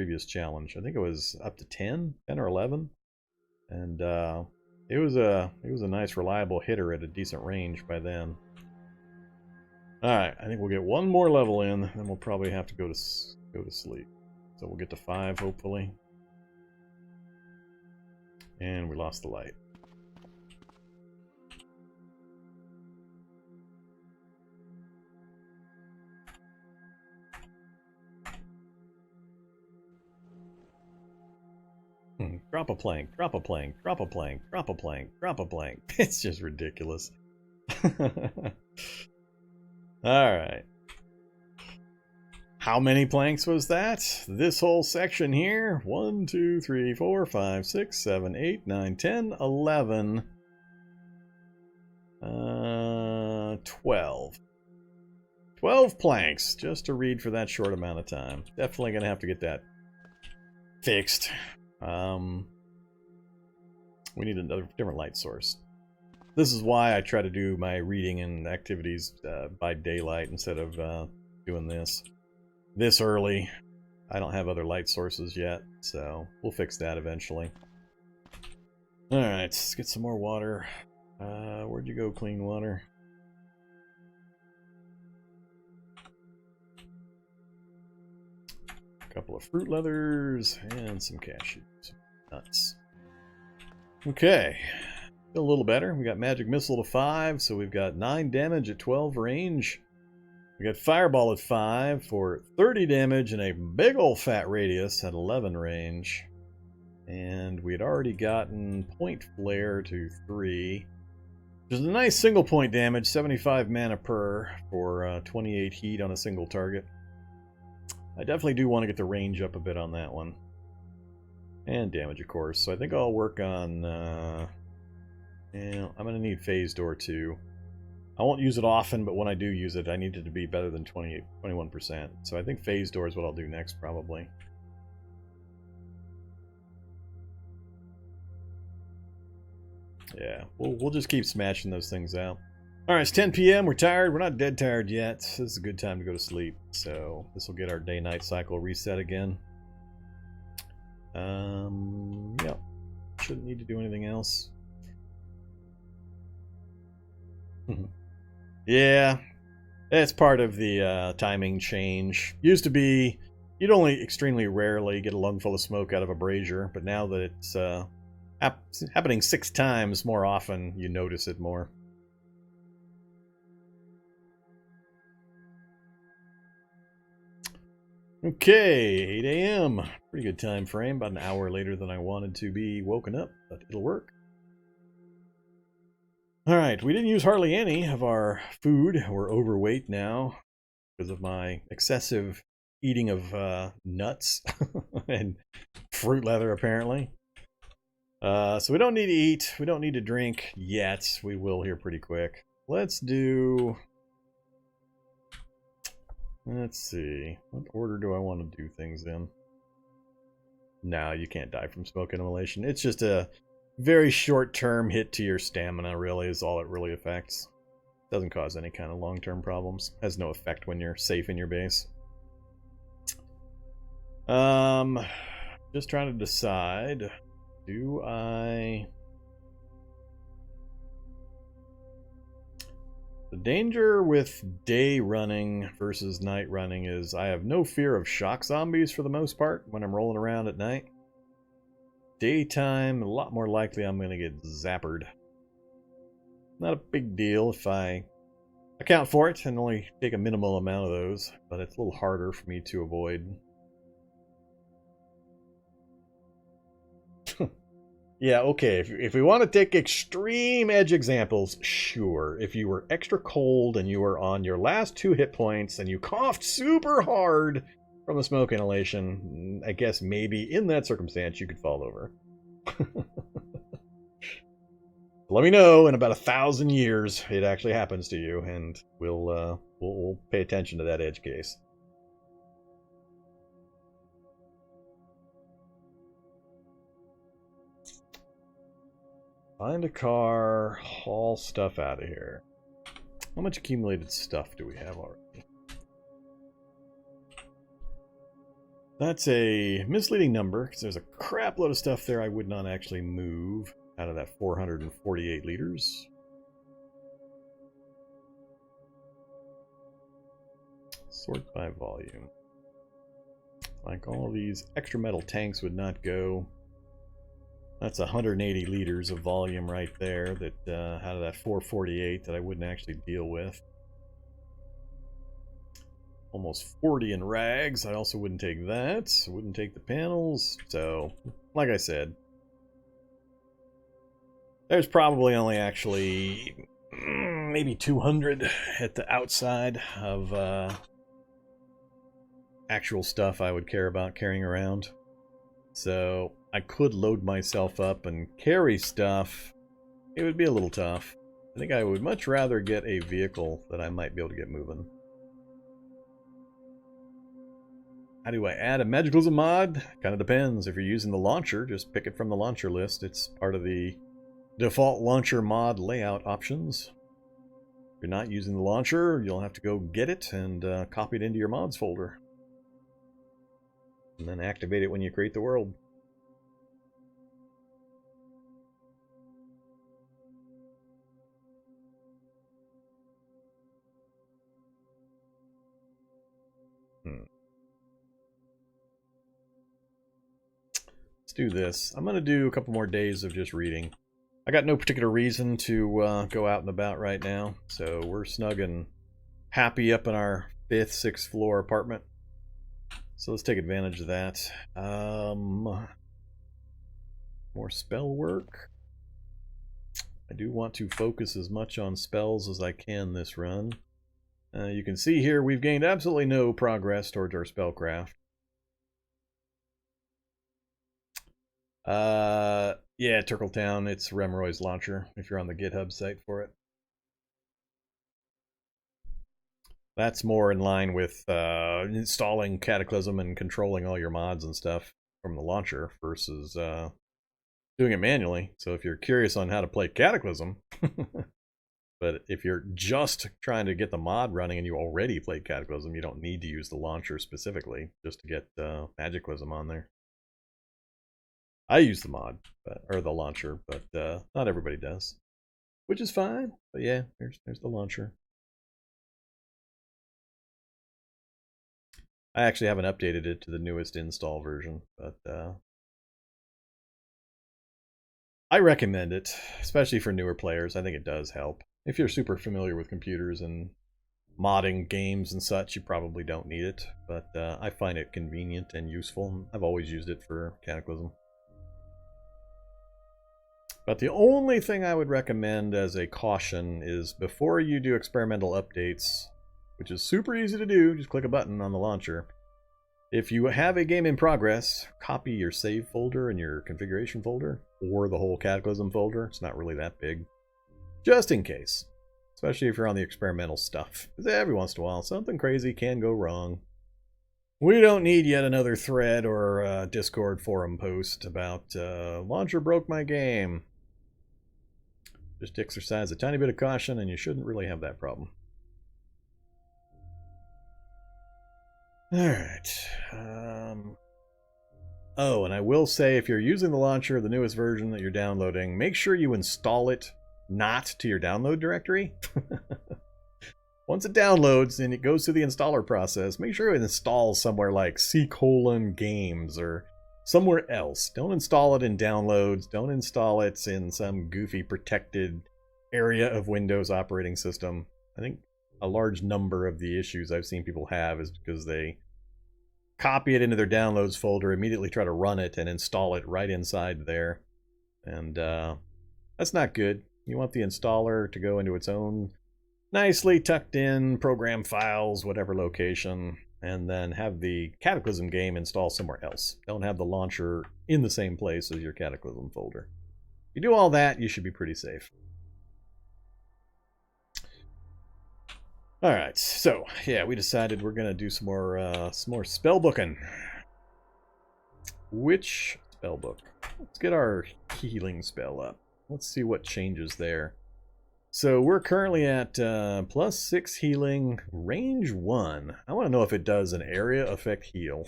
previous challenge. I think it was up to 10 or 11. And it was a nice reliable hitter at a decent range by then. Alright, I think we'll get one more level in, then we'll probably have to go to sleep. So we'll get to 5 hopefully. And we lost the light. Drop a plank, drop a plank, drop a plank, drop a plank, drop a plank. It's just ridiculous. Alright. How many planks was that? This whole section here? 1, 2, 3, 4, 5, 6, 7, 8, 9, 10, 11. 12. 12 planks just to read for that short amount of time. Definitely gonna have to get that fixed. We need another different light source. This is why I try to do my reading and activities by daylight instead of doing this early. I don't have other light sources yet, so we'll fix that eventually. Alright, let's get some more water. Where'd you go, clean water? A couple of fruit leathers and some cashews. Nuts. Okay. Feel a little better. We got magic missile to 5, so we've got 9 damage at 12 range. We got fireball at 5 for 30 damage and a big old fat radius at 11 range. And we had already gotten point flare to 3. Which is a nice single point damage, 75 mana per for 28 heat on a single target. I definitely do want to get the range up a bit on that one. And damage, of course. So I think I'll work on... I'm going to need Phase Door too. I won't use it often, but when I do use it, I need it to be better than 21%. So I think Phase Door is what I'll do next, probably. Yeah, we'll just keep smashing those things out. Alright, it's 10 p.m. We're tired. We're not dead tired yet. This is a good time to go to sleep. So this will get our day-night cycle reset again. Yeah. Shouldn't need to do anything else. Yeah. It's part of the timing change. Used to be, you'd only extremely rarely get a lungful of smoke out of a brazier, but now that it's happening 6 times more often, you notice it more. Okay, 8 a.m. Pretty good time frame, about an hour later than I wanted to be woken up, but it'll work. Alright, we didn't use hardly any of our food. We're overweight now because of my excessive eating of nuts and fruit leather, apparently. So we don't need to eat. We don't need to drink yet. We will here pretty quick. Let's do... Let's see. What order do I want to do things in? No, you can't die from smoke inhalation. It's just a very short-term hit to your stamina, really, is all it really affects. Doesn't cause any kind of long-term problems. Has no effect when you're safe in your base. Just trying to decide. Do I... The danger with day running versus night running is I have no fear of shock zombies for the most part when I'm rolling around at night. Daytime, a lot more likely I'm going to get zappered. Not a big deal if I account for it and only take a minimal amount of those, but it's a little harder for me to avoid. Yeah, okay, if we want to take extreme edge examples, sure. If you were extra cold and you were on your last 2 hit points and you coughed super hard from the smoke inhalation, I guess maybe in that circumstance you could fall over. Let me know in about 1,000 years it actually happens to you, and we'll pay attention to that edge case. Find a car, haul stuff out of here. How much accumulated stuff do we have already? That's a misleading number, because there's a crap load of stuff there I would not actually move out of that 448 liters. Sort by volume. Like all these extra metal tanks would not go. That's 180 liters of volume right there that out of that 448 that I wouldn't actually deal with. Almost 40 in rags. I also wouldn't take that. I wouldn't take the panels. So, like I said, there's probably only actually maybe 200 at the outside of actual stuff I would care about carrying around. So I could load myself up and carry stuff. It would be a little tough. I think I would much rather get a vehicle that I might be able to get moving. How do I add a Magiclysm mod? Kind of depends. If you're using the launcher, just pick it from the launcher list. It's part of the default launcher mod layout options. If you're not using the launcher, you'll have to go get it and copy it into your mods folder. And then activate it when you create the world. Let's do this. I'm going to do a couple more days of just reading. I got no particular reason to go out and about right now, so we're snug and happy up in our 5th, 6th floor apartment. So let's take advantage of that. More spell work. I do want to focus as much on spells as I can this run. You can see here we've gained absolutely no progress towards our spellcraft. Yeah, Turkletown, it's Remroy's launcher if you're on the GitHub site for it. That's more in line with installing Cataclysm and controlling all your mods and stuff from the launcher versus doing it manually. So if you're curious on how to play Cataclysm, but if you're just trying to get the mod running and you already played Cataclysm, you don't need to use the launcher specifically just to get Magiclysm on there. I use the mod, or the launcher, but not everybody does, which is fine. But yeah, there's the launcher. I actually haven't updated it to the newest install version, but I recommend it, especially for newer players. I think it does help. If you're super familiar with computers and modding games and such, you probably don't need it, but I find it convenient and useful. I've always used it for Cataclysm. But the only thing I would recommend as a caution is before you do experimental updates, which is super easy to do, just click a button on the launcher. If you have a game in progress, copy your save folder and your configuration folder, or the whole Cataclysm folder. It's not really that big. Just in case. Especially if you're on the experimental stuff. Because every once in a while, something crazy can go wrong. We don't need yet another thread or a Discord forum post about launcher broke my game. Just exercise a tiny bit of caution and you shouldn't really have that problem. Alright. Oh, and I will say if you're using the launcher, the newest version that you're downloading, make sure you install it not to your download directory. Once it downloads and it goes through the installer process, make sure it installs somewhere like C:games or somewhere else. Don't install it in downloads. Don't install it in some goofy protected area of Windows operating system. I think a large number of the issues I've seen people have is because they copy it into their downloads folder, immediately try to run it and install it right inside there. And that's not good. You want the installer to go into its own nicely tucked in program files, whatever location, and then have the Cataclysm game install somewhere else. Don't have the launcher in the same place as your Cataclysm folder. If you do all that, you should be pretty safe. Alright, so yeah, we decided we're gonna do some more spell booking. Which spell book? Let's get our healing spell up. Let's see what changes there. So we're currently at +6 healing, range 1. I want to know if it does an area effect heal.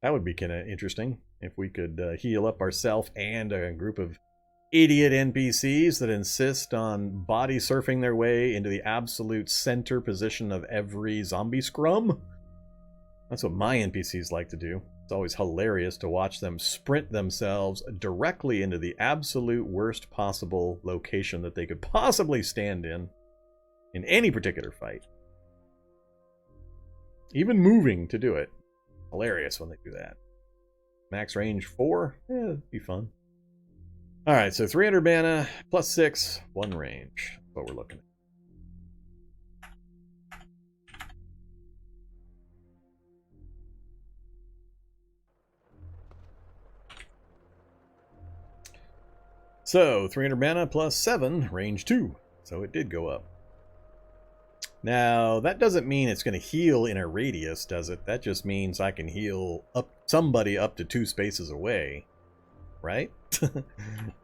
That would be kind of interesting if we could heal up ourselves and a group of idiot NPCs that insist on body surfing their way into the absolute center position of every zombie scrum. That's what my NPCs like to do. It's always hilarious to watch them sprint themselves directly into the absolute worst possible location that they could possibly stand in any particular fight. Even moving to do it. Hilarious when they do that. Max range 4? Yeah, that'd be fun. Alright, so 300 mana, plus 6, 1 range. That's what we're looking at. So, 300 mana plus 7, range 2. So it did go up. Now, that doesn't mean it's going to heal in a radius, does it? That just means I can heal somebody up to 2 spaces away. Right?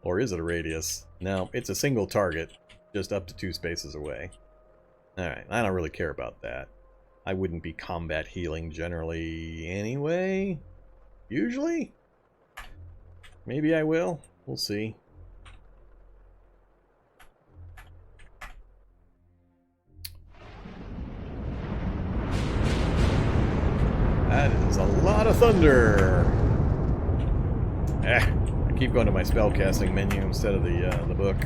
Or is it a radius? No, it's a single target, just up to 2 spaces away. Alright, I don't really care about that. I wouldn't be combat healing generally anyway. Usually? Maybe I will. We'll see. That is a lot of thunder. I keep going to my spellcasting menu instead of the book.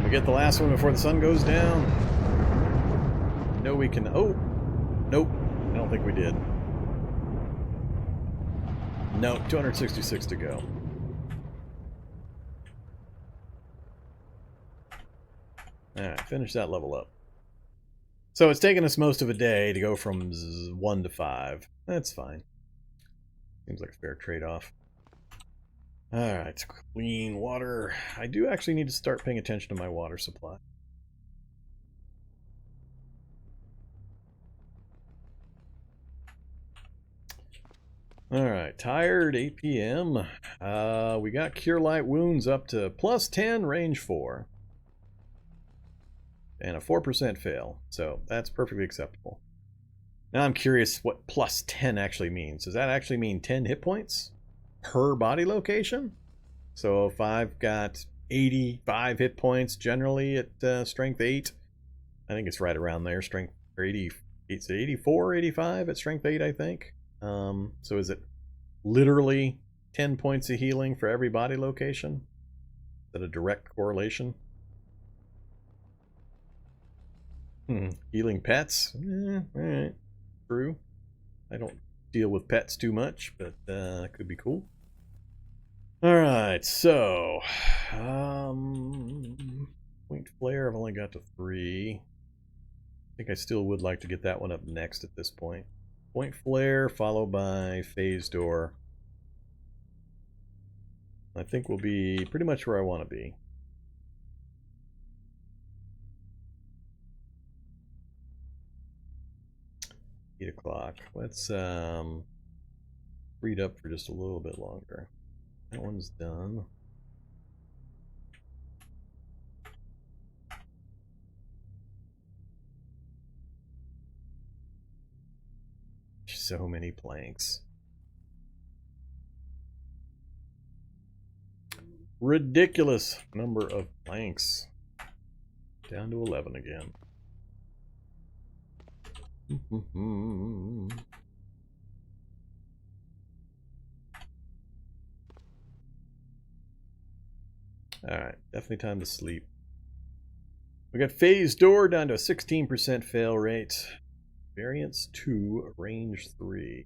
We get the last one before the sun goes down. No, we can. Oh, nope. I don't think we did. No, 266 to go. Alright, finish that level up. So it's taken us most of a day to go from 1 to 5. That's fine. Seems like a fair trade-off. Alright, clean water. I do actually need to start paying attention to my water supply. Alright, tired, 8 p.m. We got Cure Light Wounds up to plus 10, range 4. And a 4% fail, so that's perfectly acceptable. Now I'm curious what plus 10 actually means. Does that actually mean 10 hit points per body location? So if I've got 85 hit points generally at strength 8, I think it's right around there, strength 80, it's 84, 85 at strength 8, I think. So is it literally 10 points of healing for every body location? Is that a direct correlation? Healing pets? Alright. True. I don't deal with pets too much, but could be cool. Alright, so Point Flare I've only got to 3. I think I still would like to get that one up next at this point. Point Flare followed by Phase Door. I think we'll be pretty much where I want to be. 8 o'clock. Let's read up for just a little bit longer. That one's done. So many planks. Ridiculous number of planks. Down to 11 again. Alright, definitely time to sleep. We got Phase Door down to a 16% fail rate. Variance 2, range 3.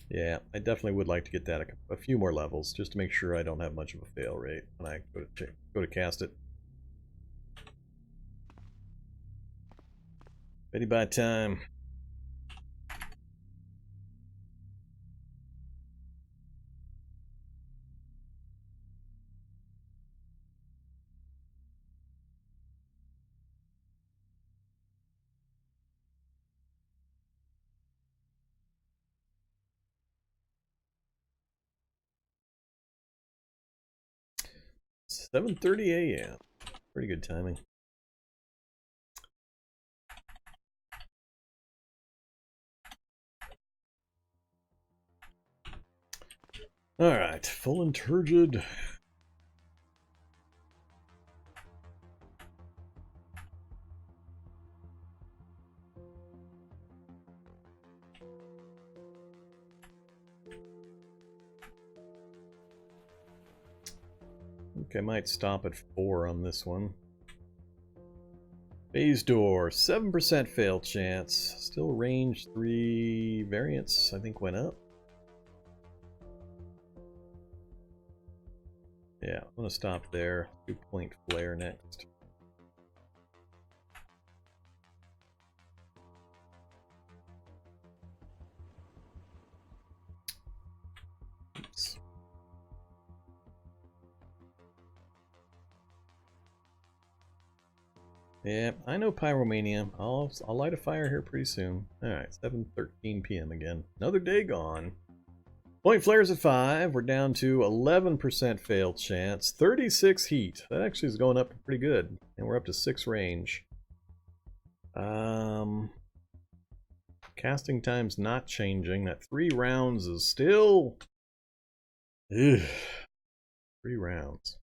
Yeah, I definitely would like to get that a few more levels, just to make sure I don't have much of a fail rate when I go to cast it. Ready by time. 7:30 a.m. Pretty good timing. Alright, full and turgid. Okay, I might stop at 4 on this one. Phase door, 7% fail chance. Still range 3 variance, I think, went up. Yeah, I'm going to stop there. 2-point flare next. Oops. Yeah, I know Pyromania. I'll light a fire here pretty soon. Alright, 7:13 p.m. again. Another day gone. Point flares at 5. We're down to 11% fail chance. 36 heat. That actually is going up pretty good. And we're up to 6 range. Casting time's not changing. That 3 rounds is still... Ugh. 3 rounds.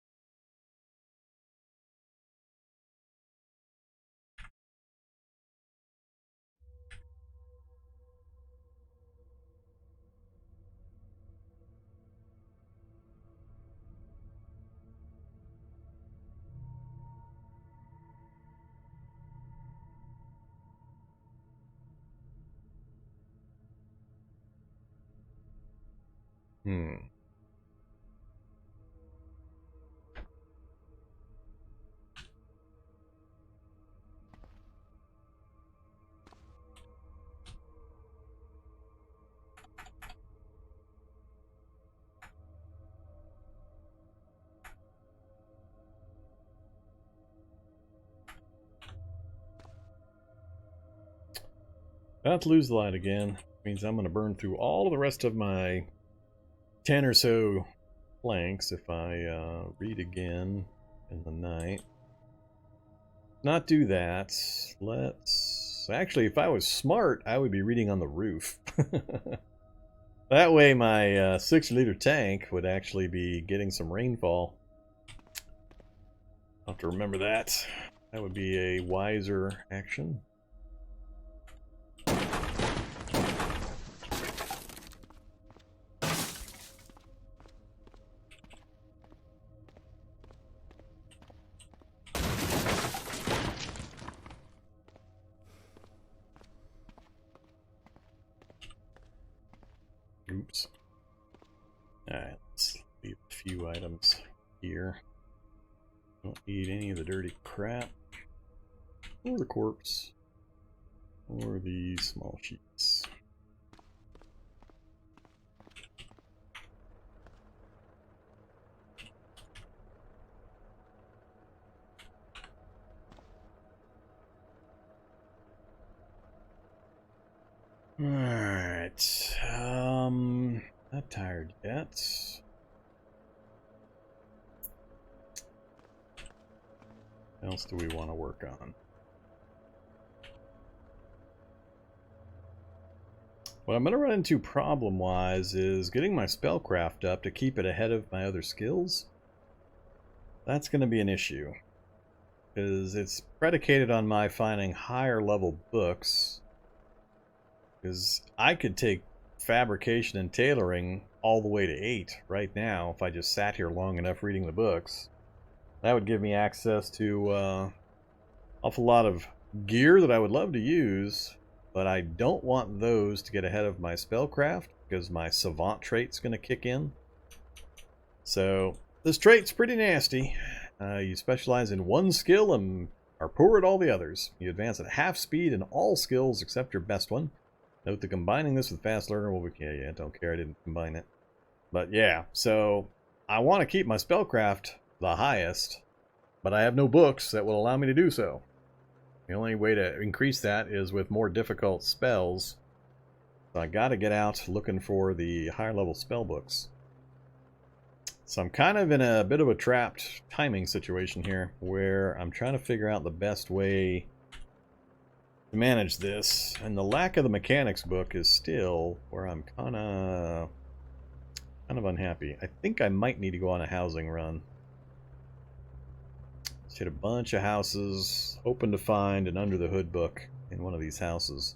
About to lose the light again. Means I'm going to burn through all of the rest of my 10 or so planks if I read again in the night. Not do that. Let's... Actually, if I was smart, I would be reading on the roof. That way my 60-liter tank would actually be getting some rainfall. I'll have to remember that. That would be a wiser action. Oops. Alright, let's leave a few items here. Don't need any of the dirty crap, or the corpse, or the small sheets. Alright, not tired yet. What else do we want to work on? What I'm going to run into problem-wise is getting my spellcraft up to keep it ahead of my other skills. That's going to be an issue, because it's predicated on my finding higher level books. Because I could take fabrication and tailoring all the way to 8 right now if I just sat here long enough reading the books. That would give me access to an awful lot of gear that I would love to use, but I don't want those to get ahead of my spellcraft because my Savant trait's going to kick in. So this trait's pretty nasty. You specialize in one skill and are poor at all the others. You advance at half speed in all skills except your best one. Note that combining this with Fast Learner will be... Yeah, don't care, I didn't combine it. But yeah, so I want to keep my spellcraft the highest, but I have no books that will allow me to do so. The only way to increase that is with more difficult spells. So I gotta get out looking for the higher level spell books. So I'm kind of in a bit of a trapped timing situation here, where I'm trying to figure out the best way to manage this, and the lack of the mechanics book is still where I'm kind of unhappy. I think I might need to go on a housing run. Let's hit a bunch of houses, open to find an under the hood book in one of these houses,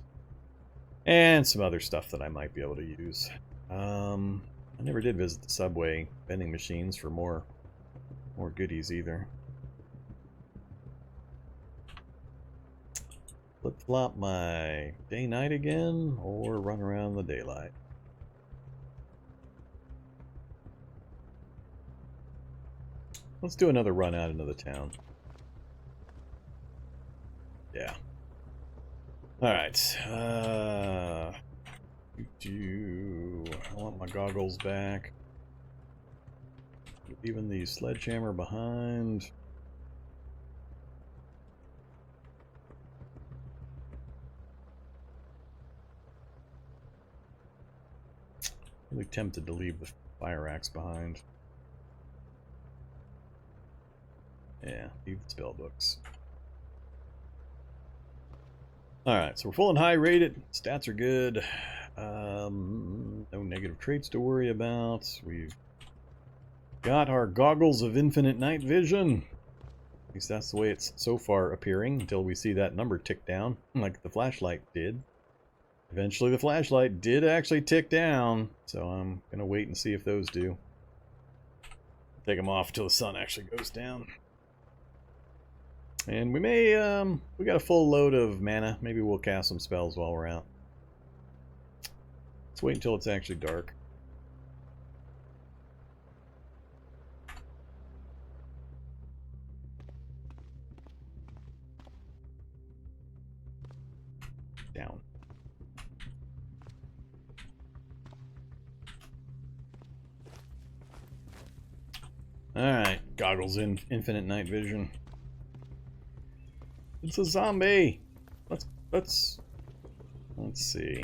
and some other stuff that I might be able to use. I never did visit the subway vending machines for more goodies either. Flip-flop my day-night again, or run around the daylight. Let's do another run out into the town. Yeah. Alright. I want my goggles back. Leaving the sledgehammer behind. Really tempted to leave the fire axe behind. Yeah, leave the spell books. Alright, so we're full and high rated. Stats are good. No negative traits to worry about. We've got our goggles of infinite night vision. At least that's the way it's so far appearing, until we see that number tick down, like the flashlight did. Eventually the flashlight did actually tick down, so I'm going to wait and see if those do. Take them off until the sun actually goes down. And we may, we got a full load of mana. Maybe we'll cast some spells while we're out. Let's wait until it's actually dark. Down. Alright, goggles in infinite night vision. It's a zombie. Let's see.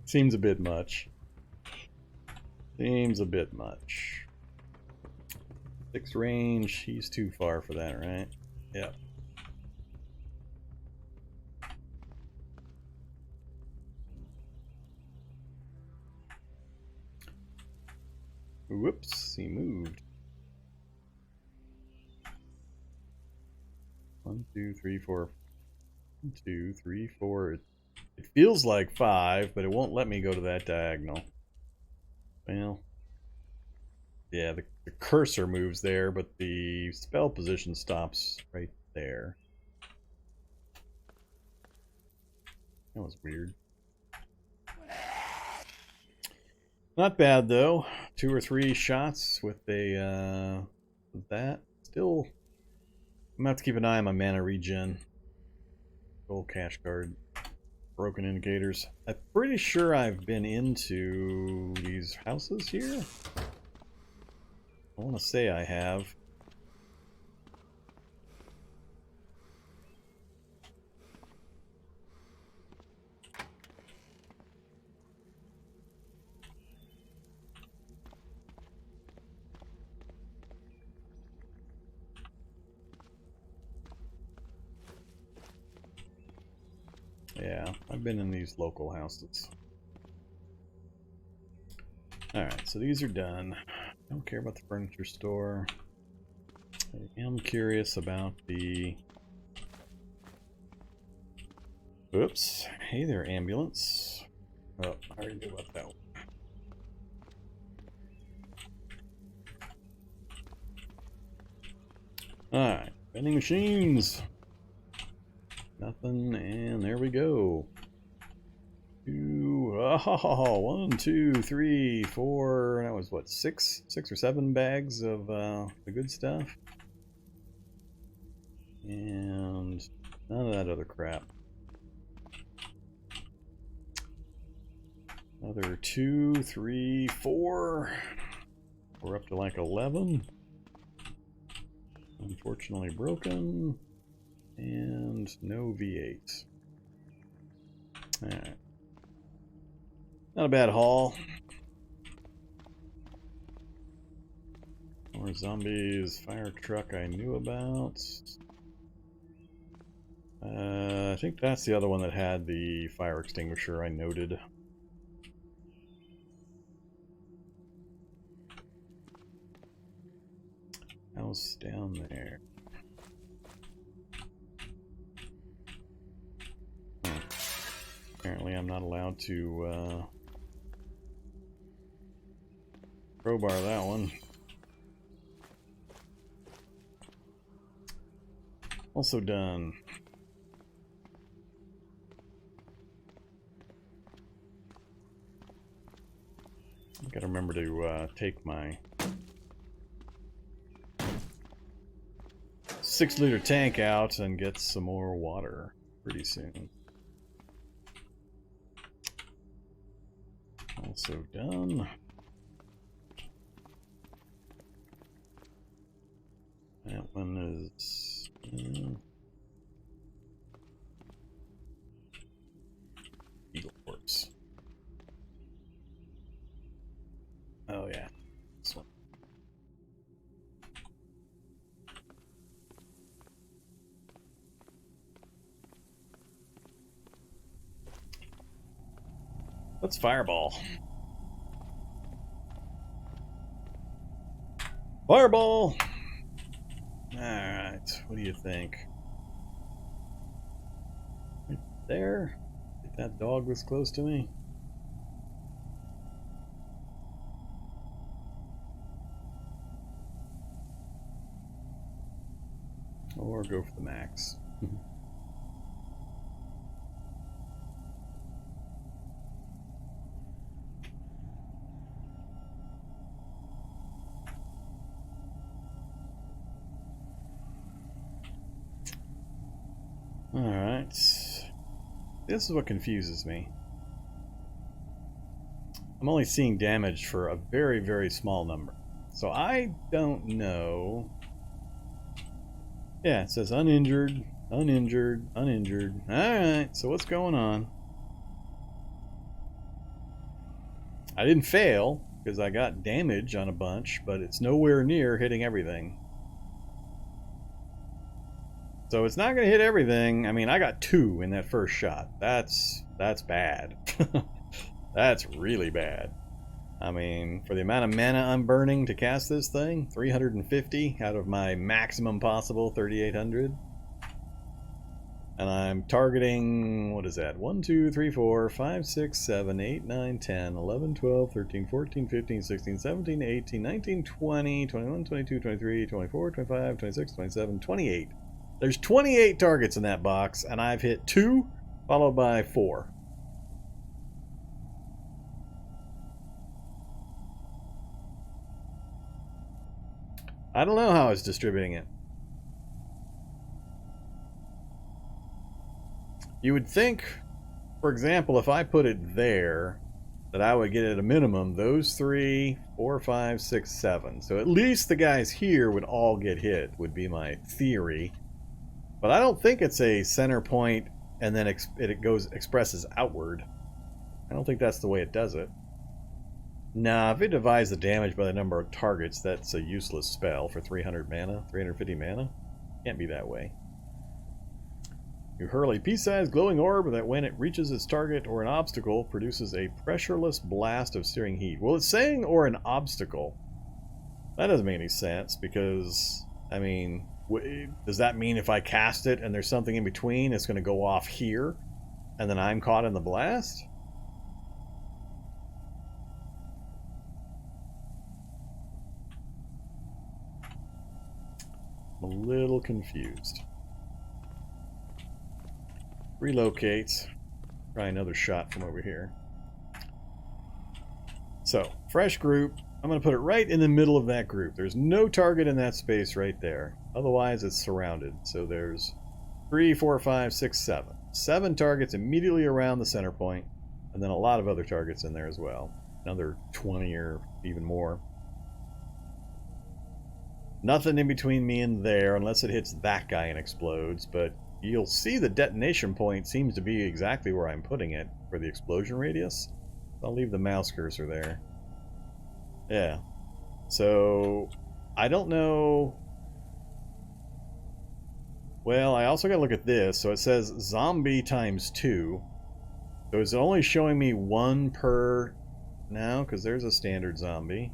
Seems a bit much. Seems a bit much. 6 range, he's too far for that, right? Yep. Whoops, he moved. 1, 2, 3, 4. 1, 2, 3, 4. It feels like 5, but it won't let me go to that diagonal. Well, yeah, the cursor moves there, but the spell position stops right there. That was weird. Not bad though. 2 or 3 shots with a with that. Still, I'm gonna have to keep an eye on my mana regen. Gold cash card. Broken indicators. I'm pretty sure I've been into these houses here. I want to say I have. Yeah, I've been in these local houses. Alright, so these are done. Don't care about the furniture store. I am curious about the... Oops. Hey there, ambulance. Oh, I already knew about that one. Alright, vending machines. Nothing, and there we go. 1, 2, 3, 4. That was what, 6 or 7 bags of the good stuff, and none of that other crap. Another 2, 3, 4. We're up to like 11. Unfortunately broken. And no V8. Alright. Not a bad haul. More zombies. Fire truck I knew about. I think that's the other one that had the fire extinguisher I noted. House down there. Apparently I'm not allowed to crowbar that one. Also done. I gotta remember to take my 6-liter tank out and get some more water pretty soon. Also done. That one is... Eagle Corpse. Oh yeah, this one. Let's fireball. Fireball! Alright, what do you think? Right there? If that dog was close to me. Or go for the max. Alright. This is what confuses me. I'm only seeing damage for a very, very small number. So I don't know. Yeah, it says uninjured, uninjured, uninjured. Alright, so what's going on? I didn't fail, because I got damage on a bunch, but it's nowhere near hitting everything. So it's not going to hit everything. I mean, I got 2 in that first shot. That's bad. That's really bad. I mean, for the amount of mana I'm burning to cast this thing, 350 out of my maximum possible 3,800. And I'm targeting, what is that? 1, 2, 3, 4, 5, 6, 7, 8, 9, 10, 11, 12, 13, 14, 15, 16, 17, 18, 19, 20, 21, 22, 23, 24, 25, 26, 27, 28. There's 28 targets in that box, and I've hit 2, followed by 4. I don't know how it's distributing it. You would think, for example, if I put it there, that I would get at a minimum those 3, 4, 5, 6, 7. So at least the guys here would all get hit, would be my theory. But I don't think it's a center point and then it goes expresses outward. I don't think that's the way it does it. Nah, if it divides the damage by the number of targets, that's a useless spell for 300 mana, 350 mana. Can't be that way. You hurl a pea-sized glowing orb that when it reaches its target or an obstacle produces a pressureless blast of searing heat. Well, it's saying or an obstacle. That doesn't make any sense because, I mean, does that mean if I cast it and there's something in between, it's going to go off here and then I'm caught in the blast? I'm a little confused. Relocate. Try another shot from over here. So, fresh group. I'm going to put it right in the middle of that group. There's no target in that space right there. Otherwise, it's surrounded. So there's 3, 4, 5, 6, 7. 7 targets immediately around the center point, and then a lot of other targets in there as well. Another 20 or even more. Nothing in between me and there, unless it hits that guy and explodes, but you'll see the detonation point seems to be exactly where I'm putting it for the explosion radius. I'll leave the mouse cursor there. Yeah. So, I don't know. Well, I also gotta look at this. So it says zombie times 2. So is it only showing me 1 per now? Because there's a standard zombie.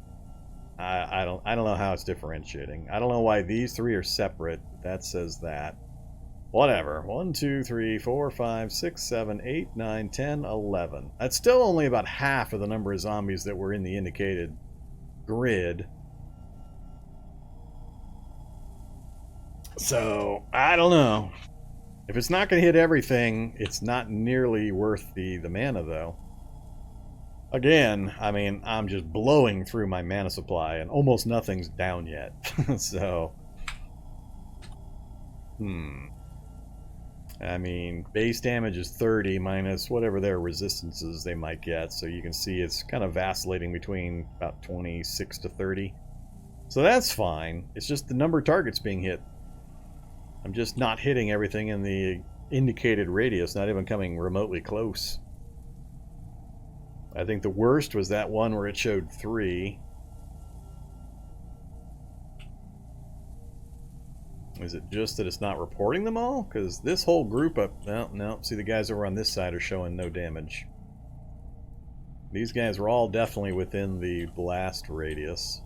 I don't know how it's differentiating. I don't know why these 3 are separate. That says that. Whatever. 1, 2, 3, 4, 5, 6, 7, 8, 9, 10, 11. That's still only about half of the number of zombies that were in the indicated grid. So, I don't know. If it's not going to hit everything, it's not nearly worth the mana, though. Again, I mean, I'm just blowing through my mana supply, and almost nothing's down yet. So, I mean, base damage is 30 minus whatever their resistances they might get, so you can see it's kind of vacillating between about 26 to 30. So that's fine. It's just the number of targets being hit. I'm just not hitting everything in the indicated radius, not even coming remotely close. I think the worst was that one where it showed 3. Is it just that it's not reporting them all? Because this whole group up... No. See, the guys over on this side are showing no damage. These guys were all definitely within the blast radius.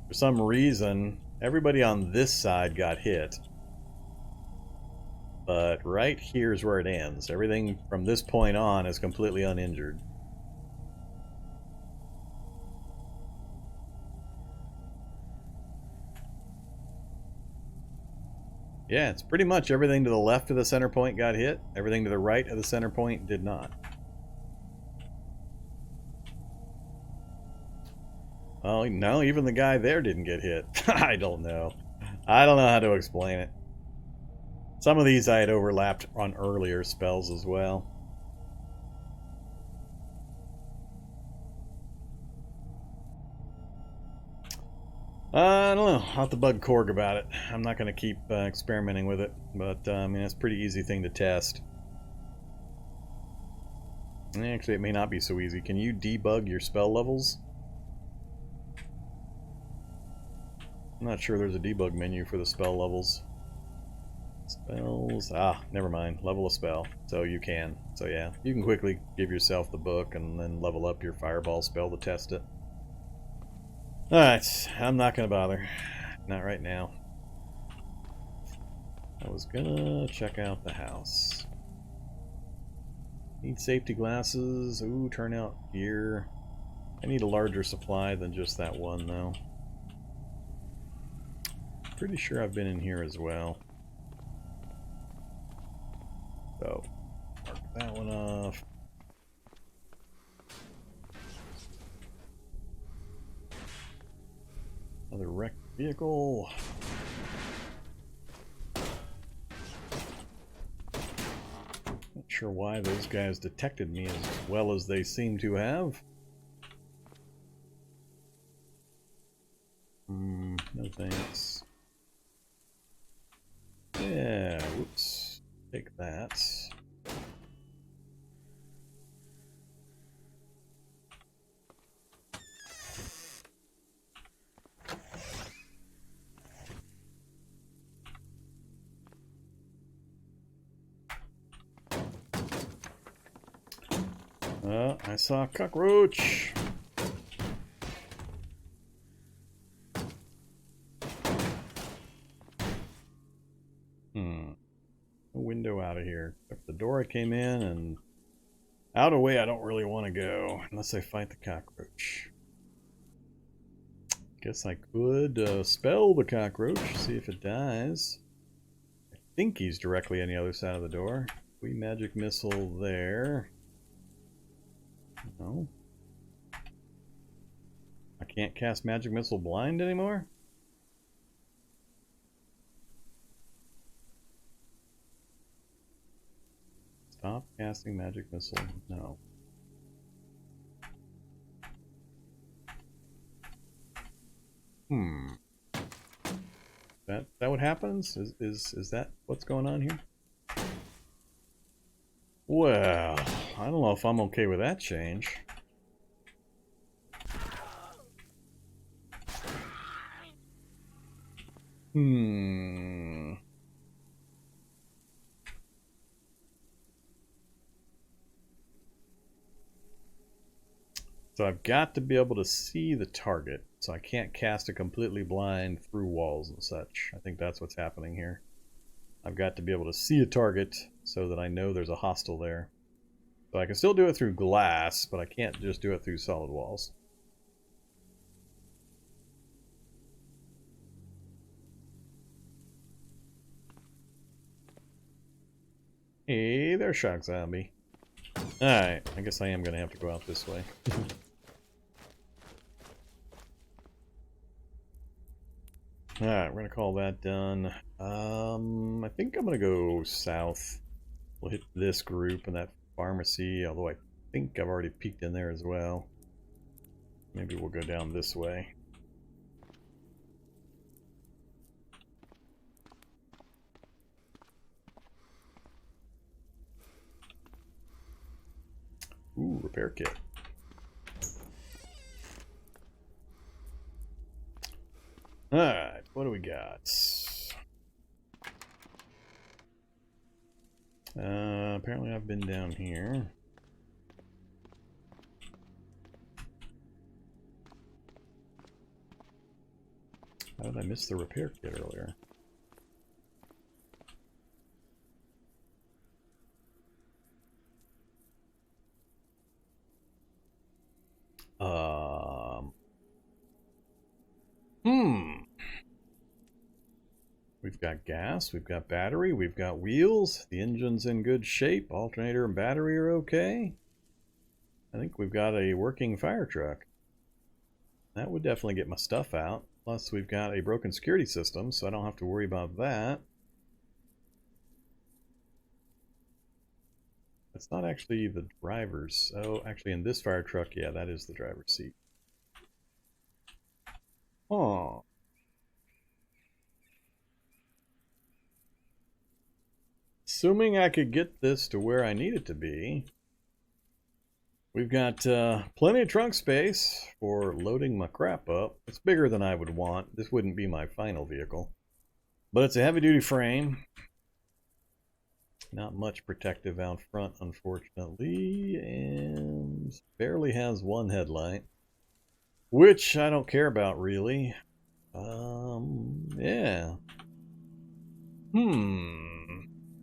For some reason, everybody on this side got hit. But right here is where it ends. Everything from this point on is completely uninjured. Yeah, it's pretty much everything to the left of the center point got hit. Everything to the right of the center point did not. Oh, no, even the guy there didn't get hit. I don't know. I don't know how to explain it. Some of these I had overlapped on earlier spells as well. I don't know. I'll have to bug Korg about it. I'm not going to keep experimenting with it, but I mean, it's a pretty easy thing to test. Actually, it may not be so easy. Can you debug your spell levels? I'm not sure there's a debug menu for the spell levels. Spells. Never mind. Level a spell. So you can. So yeah, you can quickly give yourself the book and then level up your fireball spell to test it. Alright, I'm not going to bother. Not right now. I was gonna check out the house. Need safety glasses. Ooh, turnout gear. I need a larger supply than just that one, though. Pretty sure I've been in here as well. So, mark that one off. Another wrecked vehicle. Not sure why those guys detected me as well as they seem to have. No thanks. Yeah, whoops. Take that. I saw a cockroach. A window out of here. Took the door I came in and out a way I don't really want to go unless I fight the cockroach. Guess I could spell the cockroach, see if it dies. I think he's directly on the other side of the door. We magic missile there. No. I can't cast magic missile blind anymore? Stop casting magic missile. No. That what happens? Is that what's going on here? Well, I don't know if I'm okay with that change. So I've got to be able to see the target, so I can't cast it completely blind through walls and such. I think that's what's happening here. I've got to be able to see a target so that I know there's a hostile there. So I can still do it through glass, but I can't just do it through solid walls. Hey there, Shock Zombie. Alright, I guess I am going to have to go out this way. Alright, we're going to call that done. I think I'm going to go south. We'll hit this group and that pharmacy, although I think I've already peeked in there as well. Maybe we'll go down this way. Ooh, repair kit. Alright, what do we got? Apparently I've been down here. How did I miss the repair kit earlier? We've got gas, we've got battery, we've got wheels, the engine's in good shape, alternator and battery are okay. I think we've got a working fire truck. That would definitely get my stuff out. Plus we've got a broken security system, so I don't have to worry about that. That's not actually the driver's. Oh, actually in this fire truck, yeah, that is the driver's seat. Oh. Assuming I could get this to where I need it to be, we've got plenty of trunk space for loading my crap up. It's bigger than I would want. This wouldn't be my final vehicle. But it's a heavy-duty frame. Not much protective out front, unfortunately. And barely has one headlight. Which I don't care about, really. Yeah.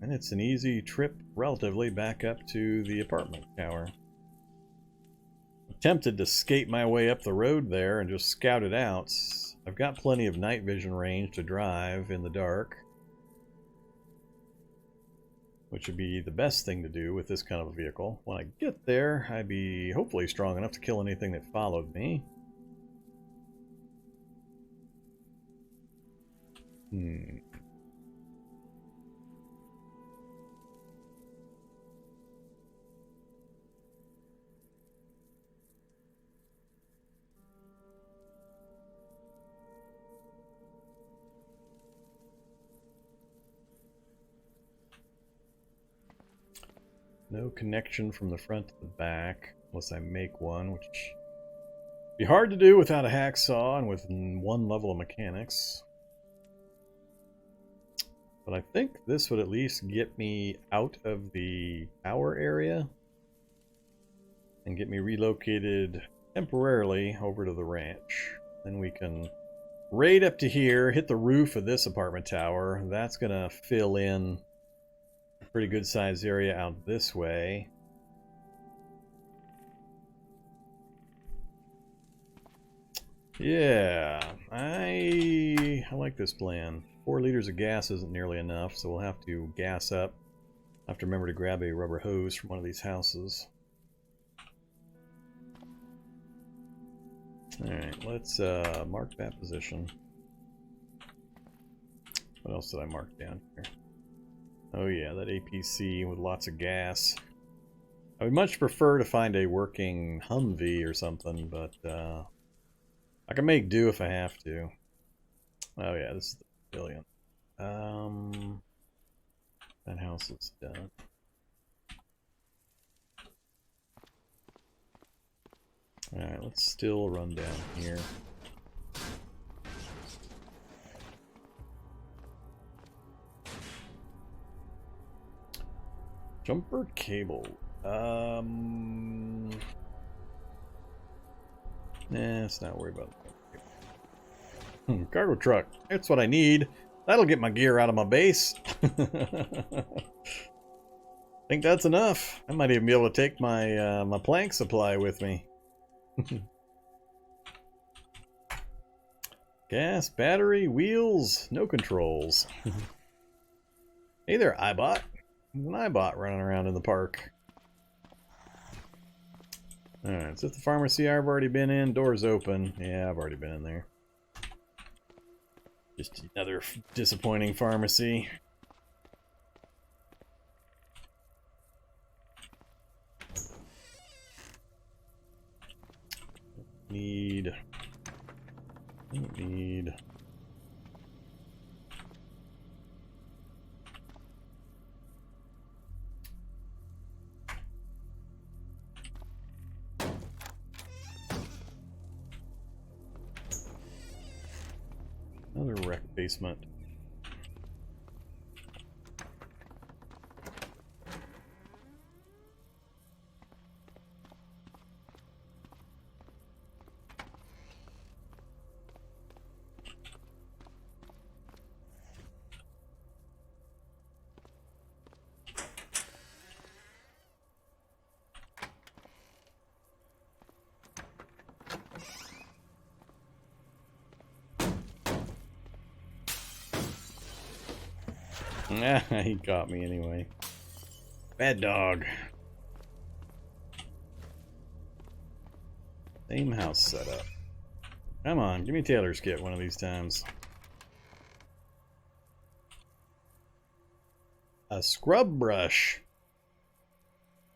And it's an easy trip, relatively, back up to the apartment tower. I'm tempted to skate my way up the road there and just scout it out. I've got plenty of night vision range to drive in the dark, which would be the best thing to do with this kind of a vehicle. When I get there, I'd be hopefully strong enough to kill anything that followed me. No connection from the front to the back, unless I make one, which would be hard to do without a hacksaw and with one level of mechanics. But I think this would at least get me out of the tower area and get me relocated temporarily over to the ranch. Then we can raid up to here, hit the roof of this apartment tower. That's going to fill in a pretty good sized area out this way. Yeah, I like this plan. 4 liters of gas isn't nearly enough, so we'll have to gas up. I have to remember to grab a rubber hose from one of these houses. Alright, let's mark that position. What else did I mark down here? Oh yeah, that APC with lots of gas. I would much prefer to find a working Humvee or something, but I can make do if I have to. Oh yeah, this is billion. That house is done. Alright, let's still run down here. Jumper cable. Nah, let's not worry about it. Cargo truck. That's what I need. That'll get my gear out of my base. Think that's enough. I might even be able to take my my plank supply with me. Gas, battery, wheels, no controls. Hey there, iBot. There's an iBot running around in the park. Alright, so the pharmacy I've already been in. Doors open. Yeah, I've already been in there. Just another disappointing pharmacy. Need another wreck basement. He got me anyway. Bad dog. Same house setup. Come on, give me Taylor's kit one of these times. A scrub brush.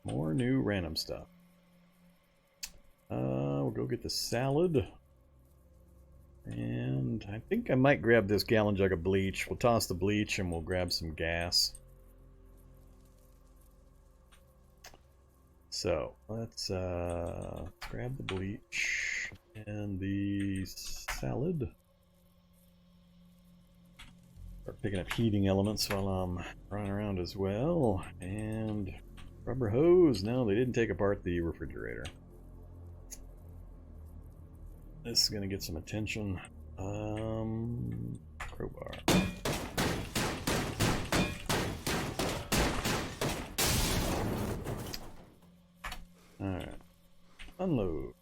More new random stuff. We'll go get the salad. And I think I might grab this gallon jug of bleach. We'll toss the bleach and we'll grab some gas. So let's grab the bleach and the salad. Start picking up heating elements while I'm running around as well. And rubber hose. No, they didn't take apart the refrigerator. This is gonna get some attention. Crowbar. Alright. Unload.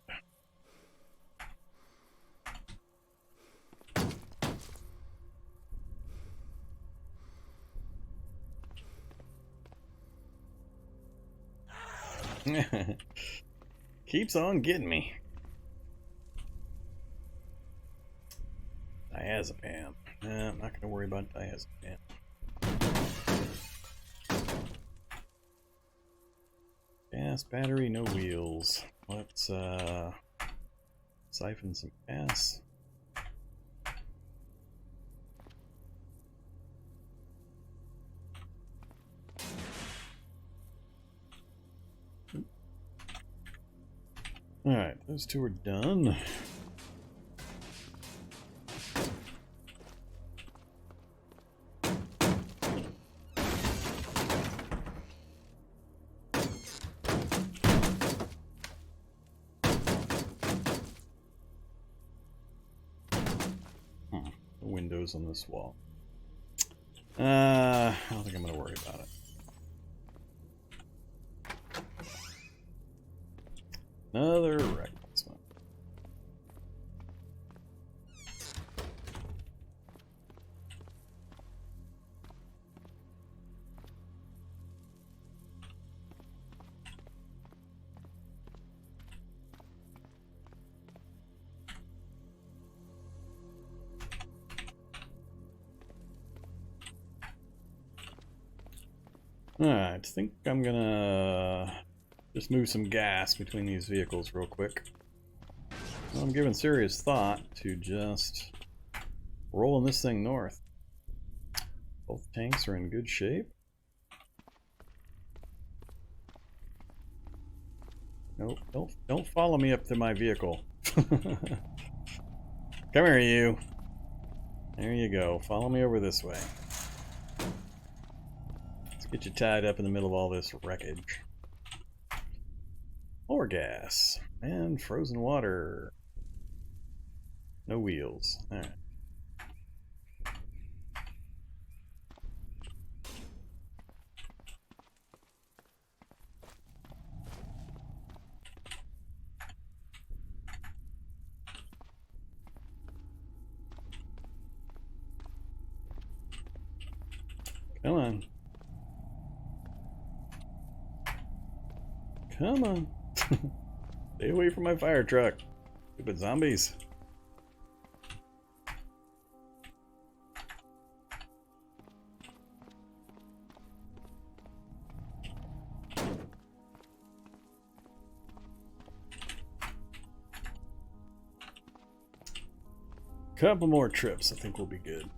Keeps on getting me. Diazepam. Nah, I'm not going to worry about diazepam. Gas, battery, no wheels. Let's siphon some gas. Alright, those two are done. Windows on this wall. I don't think I'm going to worry about it. Another wreck placement. Alright, I think I'm gonna just move some gas between these vehicles real quick. I'm giving serious thought to just rolling this thing north. Both tanks are in good shape. Nope, don't follow me up to my vehicle. Come here, you. There you go. Follow me over this way. Let's get you tied up in the middle of all this wreckage. More gas. And frozen water. No wheels. Alright. Come on. Come on. Stay away from my fire truck. Stupid zombies. Couple more trips, I think we'll be good.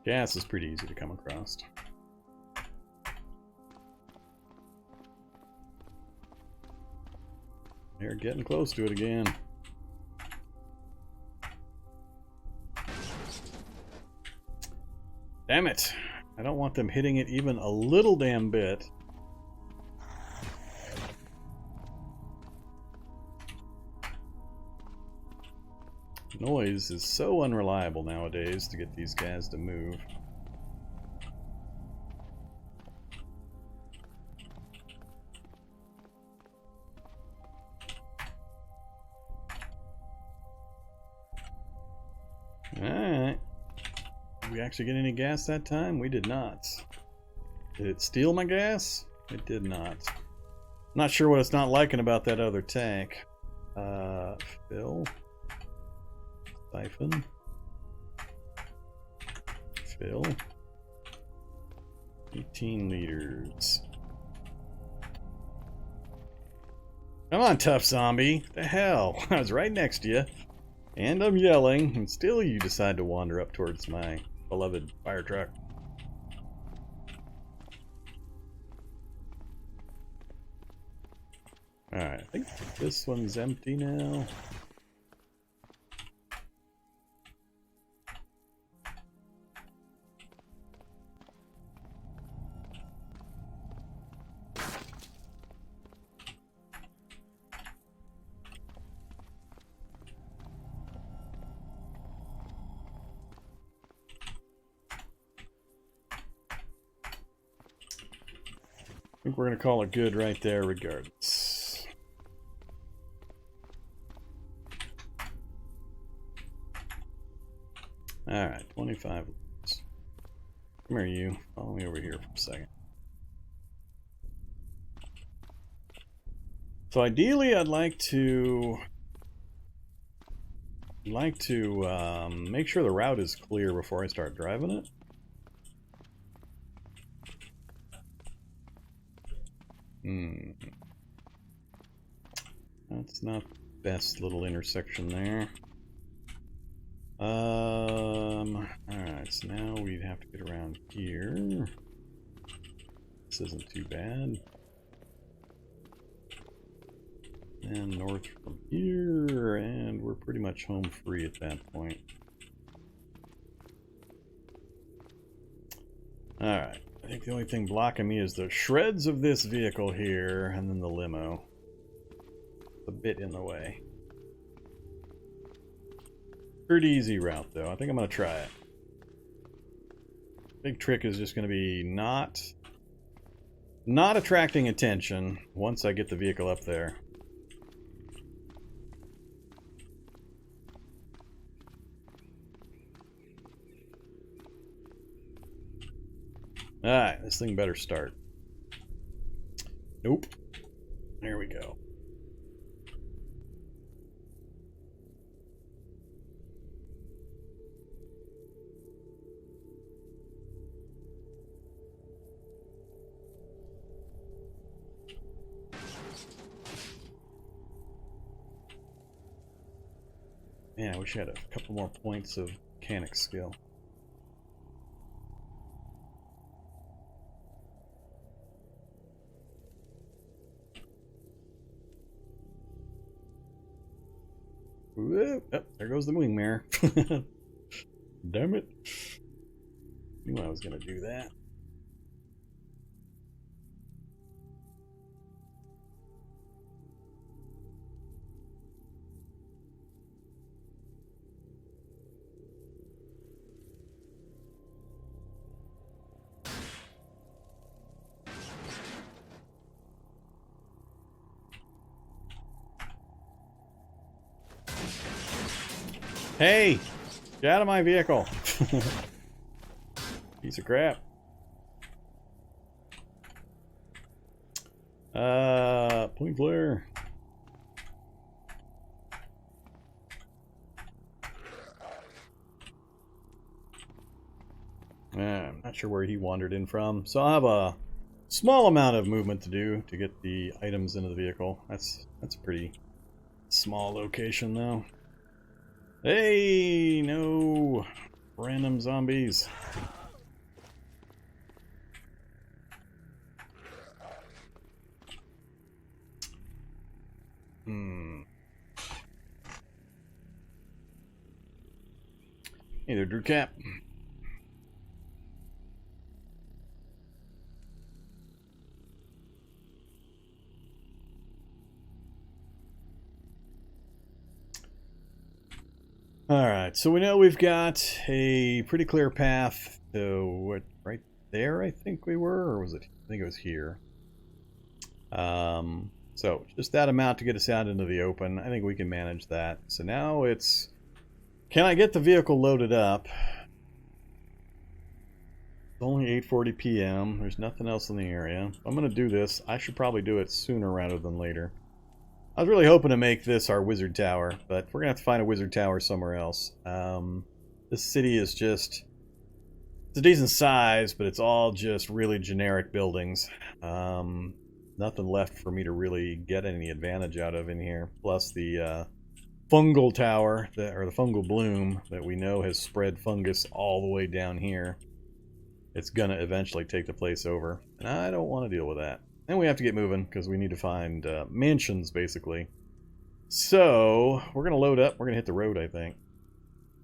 Gas is pretty easy to come across. They're getting close to it again. Damn it! I don't want them hitting it even a little damn bit. Noise is so unreliable nowadays to get these guys to move. Alright. Did we actually get any gas that time? We did not. Did it steal my gas? It did not. Not sure what it's not liking about that other tank. Fill. Siphon. Fill. 18 liters. Come on, tough zombie. The hell? I was right next to you. And I'm yelling, and still you decide to wander up towards my beloved fire truck. Alright, I think this one's empty now. I think we're going to call it good right there regardless. Alright, 25 liters. Come here, you. Follow me over here for a second. So ideally I'd like to make sure the route is clear before I start driving it. That's not the best little intersection there. Alright, so now we'd have to get around here. This isn't too bad. And north from here, and we're pretty much home free at that point. Alright, I think the only thing blocking me is the shreds of this vehicle here, and then the limo. A bit in the way. Pretty easy route though. I think I'm going to try it. Big trick is just going to be not attracting attention once I get the vehicle up there. Alright, this thing better start. Nope. There we go. Man, I wish I had a couple more points of mechanic skill. Whoop. Oh, there goes the wing mirror. Damn it. Knew I was going to do that. Hey! Get out of my vehicle! Piece of crap. Point flare. I'm not sure where he wandered in from, so I have a small amount of movement to do to get the items into the vehicle. That's a pretty small location, though. Hey, no random zombies. Hey there, Drew Cap. Alright, so we know we've got a pretty clear path to what, right there I think we were, or was it, I think it was here. So just that amount to get us out into the open. I think we can manage that. So now it's, can I get the vehicle loaded up? It's only 8:40 p.m. There's nothing else in the area. If I'm going to do this, I should probably do it sooner rather than later. I was really hoping to make this our wizard tower, but we're going to have to find a wizard tower somewhere else. This city is just, it's a decent size, but it's all just really generic buildings. Nothing left for me to really get any advantage out of in here. Plus the fungal tower, or the fungal bloom that we know has spread fungus all the way down here. It's going to eventually take the place over, and I don't want to deal with that. And we have to get moving because we need to find mansions, basically. So we're going to load up. We're going to hit the road, I think.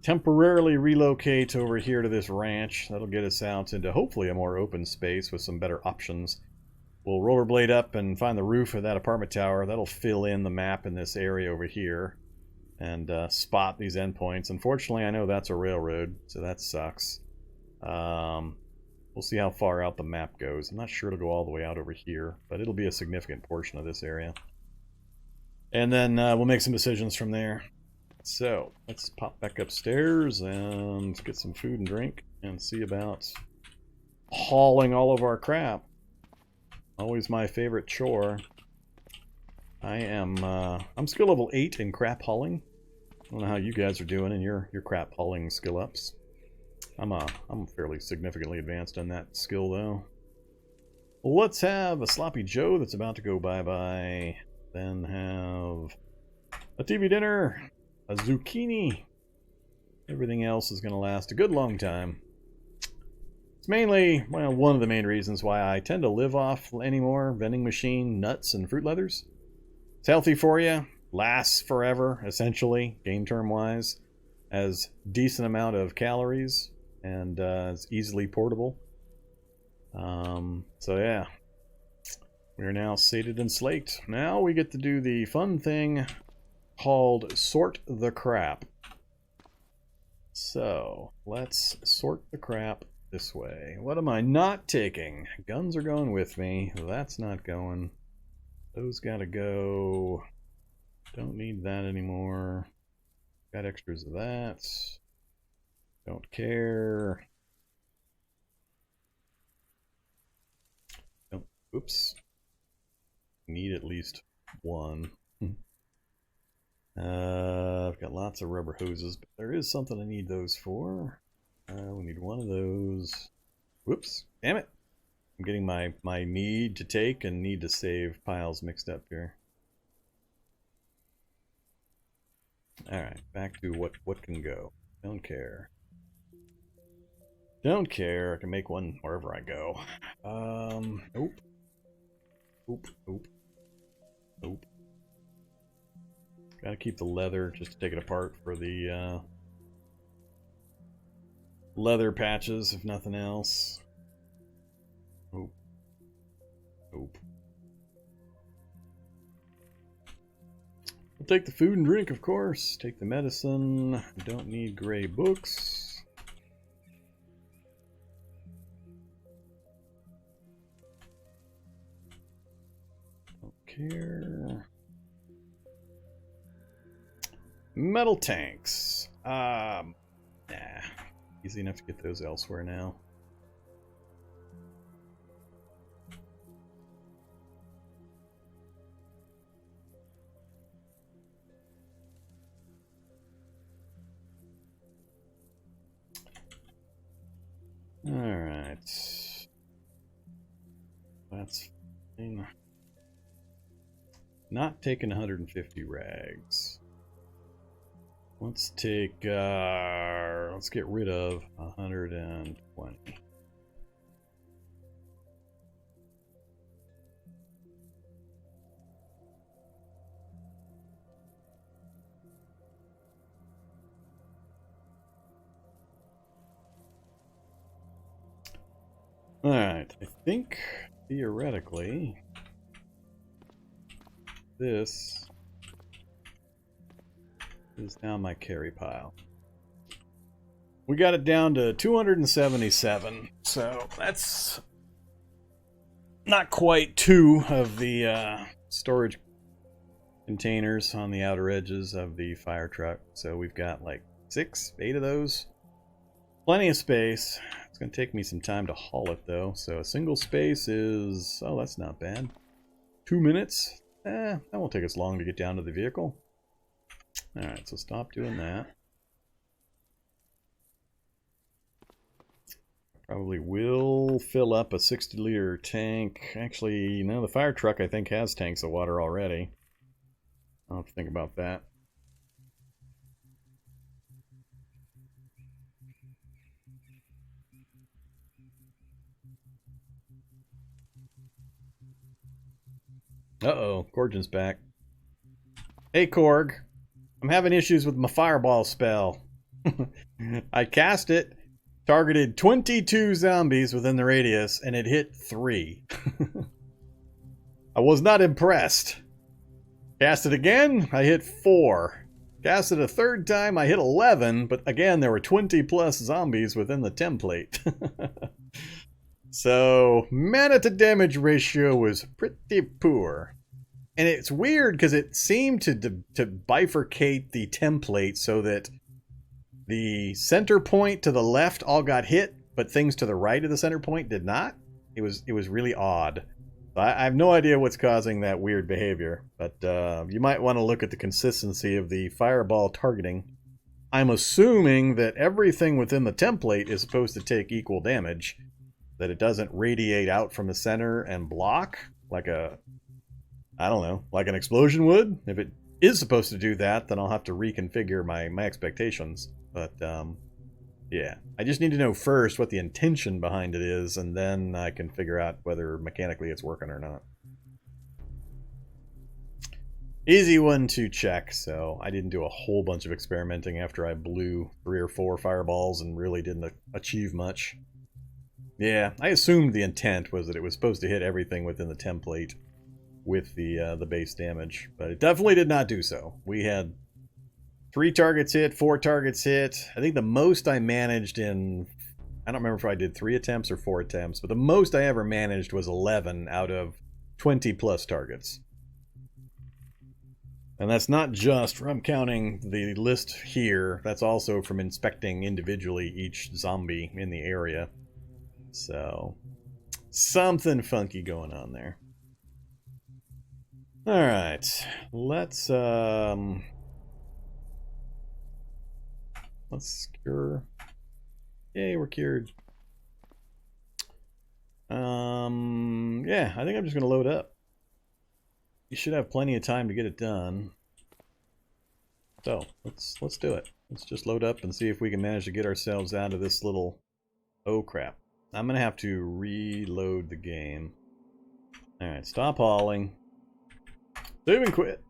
Temporarily relocate over here to this ranch. That'll get us out into hopefully a more open space with some better options. We'll rollerblade up and find the roof of that apartment tower. That'll fill in the map in this area over here and spot these endpoints. Unfortunately, I know that's a railroad, so that sucks. We'll see how far out the map goes. I'm not sure it'll go all the way out over here, but it'll be a significant portion of this area. And then we'll make some decisions from there. So let's pop back upstairs and get some food and drink and see about hauling all of our crap. Always my favorite chore. I'm skill level 8 in crap hauling. I don't know how you guys are doing in your crap hauling skill ups. I'm fairly significantly advanced in that skill though. Let's have a sloppy Joe that's about to go bye-bye. Then have a TV dinner, a zucchini. Everything else is going to last a good long time. It's mainly, well, one of the main reasons why I tend to live off any more vending machine nuts and fruit leathers. It's healthy for you, lasts forever, essentially, game term wise, has decent amount of calories, and is easily portable. So yeah, we are now sated and slaked. Now we get to do the fun thing called sort the crap. So let's sort the crap this way. What am I not taking? Guns are going with me. That's not going. Those gotta go. Don't need that anymore. Got extras of that. Don't care. Don't, oops. Need at least one. I've got lots of rubber hoses, but there is something I need those for. We need one of those. Whoops. Damn it. I'm getting my need to take and need to save piles mixed up here. Alright, back to what can go. Don't care. Don't care. I can make one wherever I go. Nope. Nope. Gotta keep the leather just to take it apart for the leather patches, if nothing else. Oh. Oh. We'll take the food and drink, of course. Take the medicine. Don't need gray books. Don't care. Metal tanks. Nah. Easy enough to get those elsewhere now. Alright. That's fine. Not taking 150 rags. Let's take, let's get rid of 120. Alright, I think, theoretically, this is now my carry pile. We got it down to 277, so that's not quite 2 of the storage containers on the outer edges of the fire truck. So we've got like 6, 8 of those. Plenty of space. It's going to take me some time to haul it though. So a single space is, oh, that's not bad. 2 minutes. That won't take us long to get down to the vehicle. Alright, so stop doing that. Probably will fill up a 60-liter tank. Actually, no, the fire truck I think has tanks of water already. I'll have to think about that. Uh-oh, Corgin's back. Hey, Korg. I'm having issues with my fireball spell. I cast it, targeted 22 zombies within the radius, and it hit 3. I was not impressed. Cast it again, I hit 4. Cast it a third time, I hit 11, but again, there were 20 plus zombies within the template. So, mana to damage ratio was pretty poor. And it's weird because it seemed to bifurcate the template so that the center point to the left all got hit, but things to the right of the center point did not. It was really odd. I have no idea what's causing that weird behavior, but you might want to look at the consistency of the fireball targeting. I'm assuming that everything within the template is supposed to take equal damage, that it doesn't radiate out from the center and block like a, I don't know, like an explosion would. If it is supposed to do that, then I'll have to reconfigure my expectations. But yeah, I just need to know first what the intention behind it is, and then I can figure out whether mechanically it's working or not. Easy one to check, so I didn't do a whole bunch of experimenting after I blew 3 or 4 fireballs and really didn't achieve much. Yeah, I assumed the intent was that it was supposed to hit everything within the template with the base damage, but it definitely did not do so. We had 3 targets hit, 4 targets hit. I think the most I managed in, I don't remember if I did 3 attempts or 4 attempts, but the most I ever managed was 11 out of 20 plus targets. And that's not just from counting the list here, that's also from inspecting individually each zombie in the area. So, something funky going on there. Alright, let's cure. Yay, we're cured. Yeah, I think I'm just gonna load up. You should have plenty of time to get it done. So, let's do it. Let's just load up and see if we can manage to get ourselves out of this little, oh crap. I'm gonna have to reload the game. Alright, stop hauling. Save and quit.